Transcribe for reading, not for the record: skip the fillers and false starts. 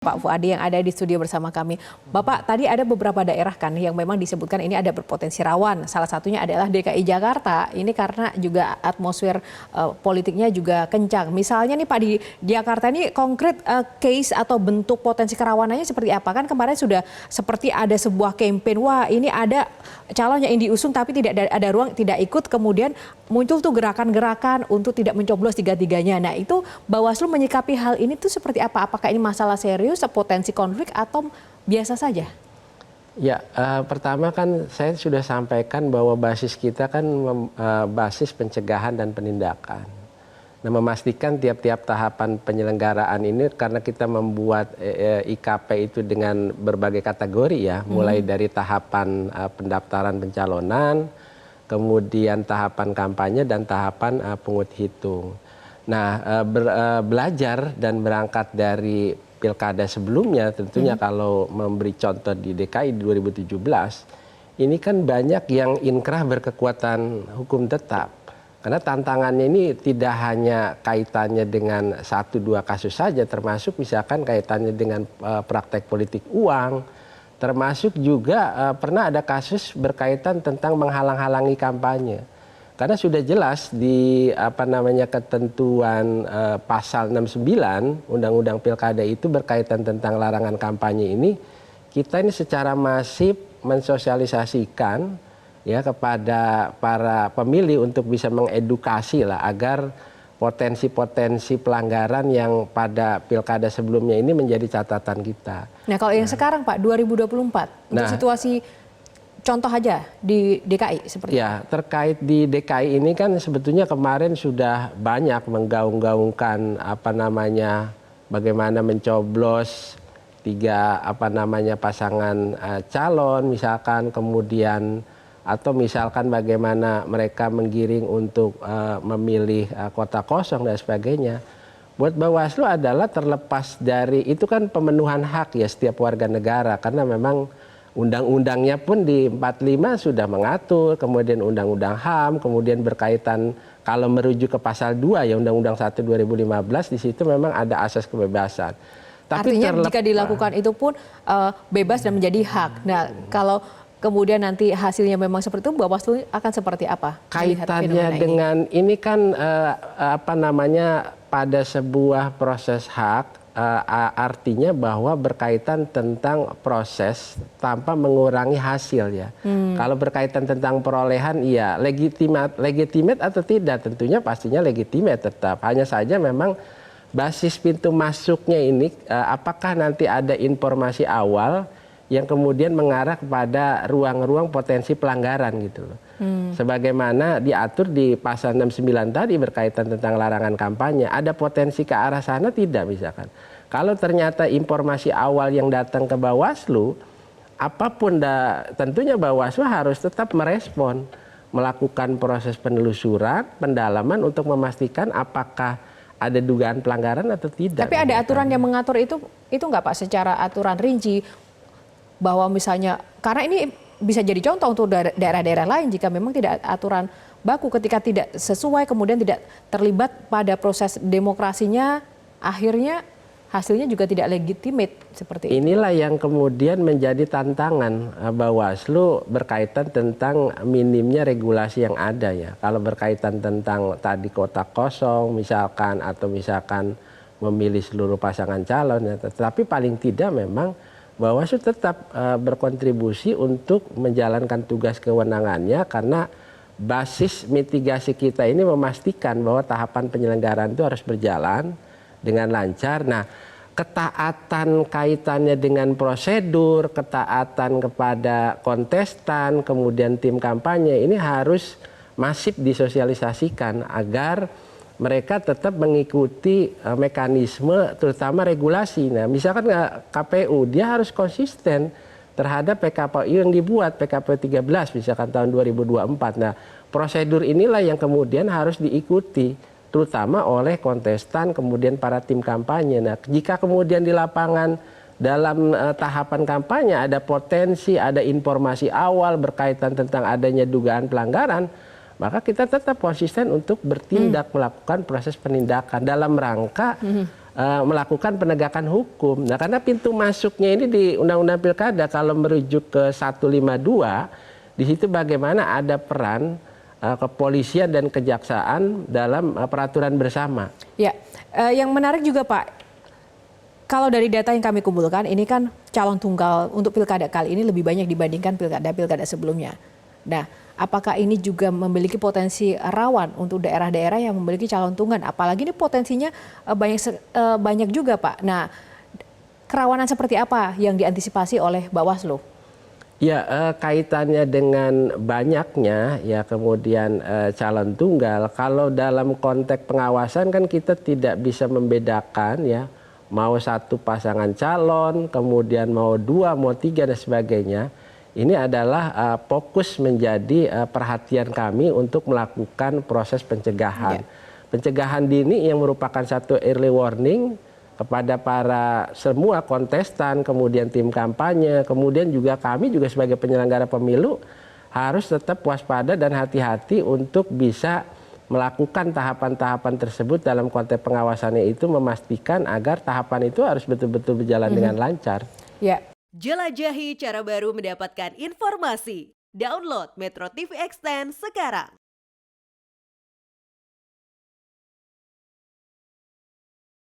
Pak Fuadi yang ada di studio bersama kami. Bapak, tadi ada beberapa daerah kan yang memang disebutkan ini ada berpotensi rawan. Salah satunya adalah DKI Jakarta. Ini karena juga atmosfer politiknya juga kencang. Misalnya nih Pak, di Jakarta ini konkret case atau bentuk potensi kerawanannya seperti apa? Kan kemarin sudah seperti ada sebuah campaign, wah ini ada calon yang diusung tapi tidak ada ruang, tidak ikut. Kemudian muncul tuh gerakan-gerakan untuk tidak mencoblos tiga-tiganya. Nah itu Bawaslu menyikapi hal ini tuh seperti apa? Apakah ini masalah serius, potensi konflik atau biasa saja? Ya, pertama kan saya sudah sampaikan bahwa basis kita kan basis pencegahan dan penindakan. Nah, memastikan tiap-tiap tahapan penyelenggaraan ini karena kita membuat IKP itu dengan berbagai kategori ya, mulai dari tahapan pendaftaran pencalonan, kemudian tahapan kampanye dan tahapan pungut hitung. Nah, belajar dan berangkat dari pilkada sebelumnya tentunya kalau memberi contoh di DKI 2017 ini kan banyak yang inkrah berkekuatan hukum tetap karena tantangannya ini tidak hanya kaitannya dengan 1-2 kasus saja, termasuk misalkan kaitannya dengan praktek politik uang, termasuk juga pernah ada kasus berkaitan tentang menghalang-halangi kampanye. Karena sudah jelas di ketentuan pasal 69 Undang-Undang Pilkada itu berkaitan tentang larangan kampanye ini, kita ini secara masif mensosialisasikan ya kepada para pemilih untuk bisa mengedukasi lah agar potensi-potensi pelanggaran yang pada pilkada sebelumnya ini menjadi catatan kita. Nah kalau yang sekarang Pak 2024 untuk situasi contoh aja di DKI seperti ya, terkait di DKI ini kan sebetulnya kemarin sudah banyak menggaung-gaungkan bagaimana mencoblos 3 pasangan calon misalkan, kemudian atau misalkan bagaimana mereka menggiring untuk memilih kota kosong dan sebagainya. Buat Bawaslu adalah terlepas dari itu kan pemenuhan hak ya setiap warga negara karena memang undang-undangnya pun di 45 sudah mengatur, kemudian undang-undang HAM, kemudian berkaitan kalau merujuk ke pasal 2 ya Undang-Undang 1 2015 di situ memang ada asas kebebasan. Tapi artinya jika dilakukan itu pun bebas dan menjadi hak. Nah kalau kemudian nanti hasilnya memang seperti itu, Bawaslu akan seperti apa? Kaitannya dengan ini kan pada sebuah proses hak. Artinya bahwa berkaitan tentang proses tanpa mengurangi hasil ya. Kalau berkaitan tentang perolehan iya legitimate atau tidak tentunya pastinya legitimate tetap. Hanya saja memang basis pintu masuknya ini apakah nanti ada informasi awal yang kemudian mengarah kepada ruang-ruang potensi pelanggaran gitu loh. Sebagaimana diatur di pasal 69 tadi berkaitan tentang larangan kampanye, ada potensi ke arah sana tidak misalkan. Kalau ternyata informasi awal yang datang ke Bawaslu, apapun tentunya Bawaslu harus tetap merespon, melakukan proses penelusuran, pendalaman untuk memastikan apakah ada dugaan pelanggaran atau tidak. Tapi ada aturan yang mengatur itu nggak Pak secara aturan rinci bahwa misalnya karena ini bisa jadi contoh untuk daerah-daerah lain jika memang tidak aturan baku ketika tidak sesuai kemudian tidak terlibat pada proses demokrasinya akhirnya hasilnya juga tidak legitimate seperti itu. Inilah yang kemudian menjadi tantangan Bawaslu berkaitan tentang minimnya regulasi yang ada ya. Kalau berkaitan tentang tadi kota kosong misalkan atau misalkan memilih seluruh pasangan calon ya, tetapi paling tidak memang Bawaslu tetap berkontribusi untuk menjalankan tugas kewenangannya karena basis mitigasi kita ini memastikan bahwa tahapan penyelenggaraan itu harus berjalan dengan lancar. Nah, ketaatan kaitannya dengan prosedur, ketaatan kepada kontestan, kemudian tim kampanye ini harus masif disosialisasikan agar mereka tetap mengikuti mekanisme terutama regulasi. Nah, misalkan KPU dia harus konsisten terhadap PKPU yang dibuat PKPU 13 misalkan tahun 2024. Nah, prosedur inilah yang kemudian harus diikuti terutama oleh kontestan kemudian para tim kampanye. Nah, jika kemudian di lapangan dalam tahapan kampanye ada potensi, ada informasi awal berkaitan tentang adanya dugaan pelanggaran, maka kita tetap konsisten untuk bertindak melakukan proses penindakan dalam rangka melakukan penegakan hukum. Nah, karena pintu masuknya ini di Undang-Undang Pilkada kalau merujuk ke 152, di situ bagaimana ada peran kepolisian dan kejaksaan dalam peraturan bersama. Ya, yang menarik juga Pak, kalau dari data yang kami kumpulkan, ini kan calon tunggal untuk pilkada kali ini lebih banyak dibandingkan pilkada-pilkada sebelumnya. Nah, apakah ini juga memiliki potensi rawan untuk daerah-daerah yang memiliki calon tunggal? Apalagi ini potensinya banyak juga Pak. Nah, kerawanan seperti apa yang diantisipasi oleh Bawaslu? Ya, kaitannya dengan banyaknya ya kemudian calon tunggal. Kalau dalam konteks pengawasan kan kita tidak bisa membedakan ya, mau satu pasangan calon, kemudian mau dua, mau tiga dan sebagainya. Ini adalah fokus menjadi perhatian kami untuk melakukan proses pencegahan. Pencegahan dini yang merupakan satu early warning kepada para semua kontestan, kemudian tim kampanye, kemudian juga kami juga sebagai penyelenggara pemilu harus tetap waspada dan hati-hati untuk bisa melakukan tahapan-tahapan tersebut dalam konteks pengawasannya itu memastikan agar tahapan itu harus betul-betul berjalan dengan lancar. Ya. Jelajahi cara baru mendapatkan informasi. Download Metro TV Extend sekarang.